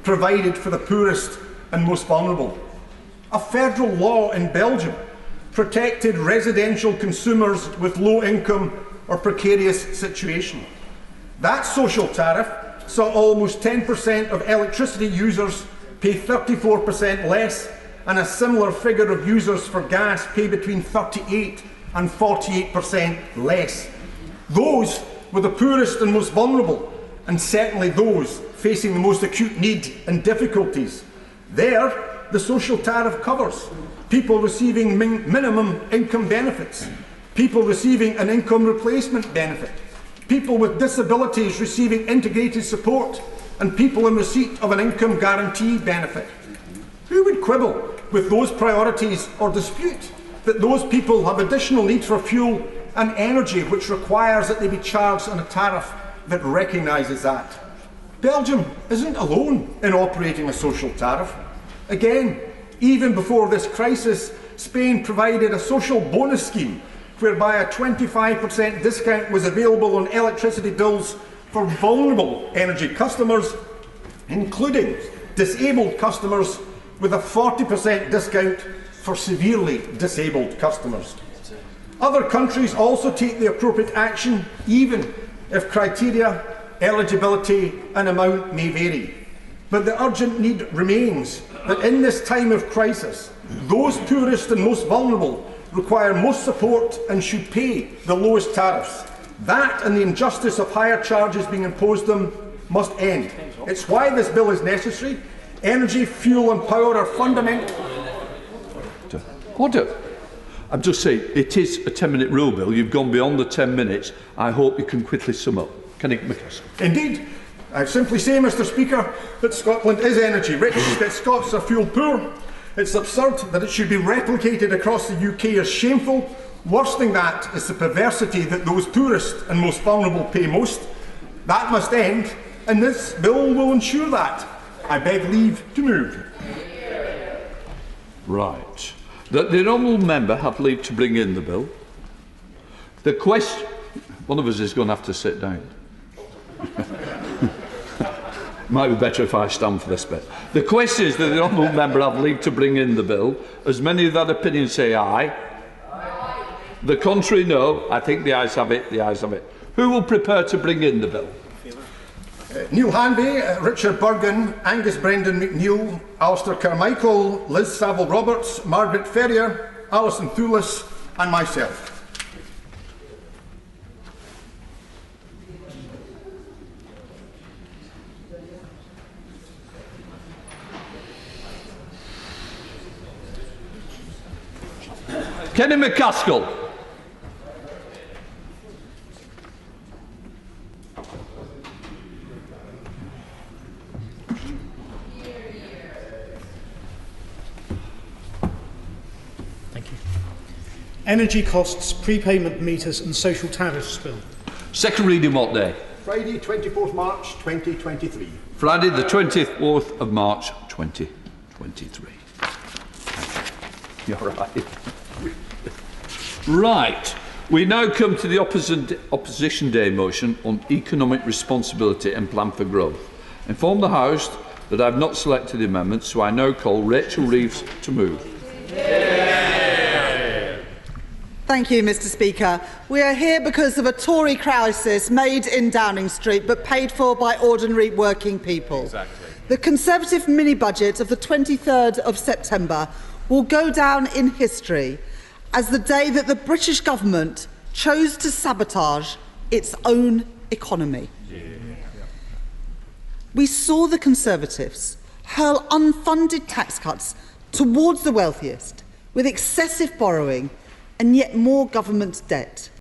provided for the poorest and most vulnerable. A federal law in Belgium protected residential consumers with low income or precarious situation. That social tariff saw almost 10% of electricity users pay 34% less, and a similar figure of users for gas pay between 38 and 48% less. Those were the poorest and most vulnerable, and certainly those facing the most acute need and difficulties. There, the social tariff covers people receiving minimum income benefits, people receiving an income replacement benefit, people with disabilities receiving integrated support, and people in receipt of an income guarantee benefit. Who would quibble with those priorities or dispute that those people have additional need for fuel and energy, which requires that they be charged on a tariff that recognises that? Belgium isn't alone in operating a social tariff. Again, even before this crisis, Spain provided a social bonus scheme whereby a 25% discount was available on electricity bills for vulnerable energy customers, including disabled customers, with a 40% discount for severely disabled customers. Other countries also take the appropriate action, even if criteria, eligibility and amount may vary. But the urgent need remains that in this time of crisis, those poorest and most vulnerable require most support and should pay the lowest tariffs. That and the injustice of higher charges being imposed them must end. It's why this bill is necessary. Energy, fuel and power are fundamental. Order. I'm just saying, it is a 10-minute rule, Bill. You've gone beyond the 10 minutes. I hope you can quickly sum up. Kenny McCaskill. Indeed. I simply say, Mr Speaker, that Scotland is energy rich, that Scots are fuel poor. It's absurd that it should be replicated across the UK as shameful. Worse than that is the perversity that those poorest and most vulnerable pay most. That must end, and this bill will ensure that. I beg leave to move. Right. That the honourable member have leave to bring in the bill. The question... One of us is going to have to sit down. Might be better if I stand for this bit. The question is that the honourable member have leave to bring in the bill. As many of that opinion say aye. The contrary, no. I think the ayes have it. The ayes have it. Who will prepare to bring in the bill? Neil Hanvey, Richard Burgon, Angus Brendan McNeill, Alistair Carmichael, Liz Saville-Roberts, Margaret Ferrier, Alison Thewlis and myself. Kenny McCaskill. Thank you. Energy costs, prepayment meters and social tariffs bill. Second reading what day? Friday, 24th March 2023. Friday the 24th of March 2023. You're right. Right. We now come to the Opposition Day motion on economic responsibility and plan for growth. Inform the House that I have not selected the amendment, so I now call Rachel Reeves to move. Thank you, Mr Speaker. We are here because of a Tory crisis made in Downing Street but paid for by ordinary working people. Exactly. The Conservative mini-budget of the 23rd of September will go down in history as the day that the British government chose to sabotage its own economy. We saw the Conservatives hurl unfunded tax cuts towards the wealthiest, with excessive borrowing and yet more government debt.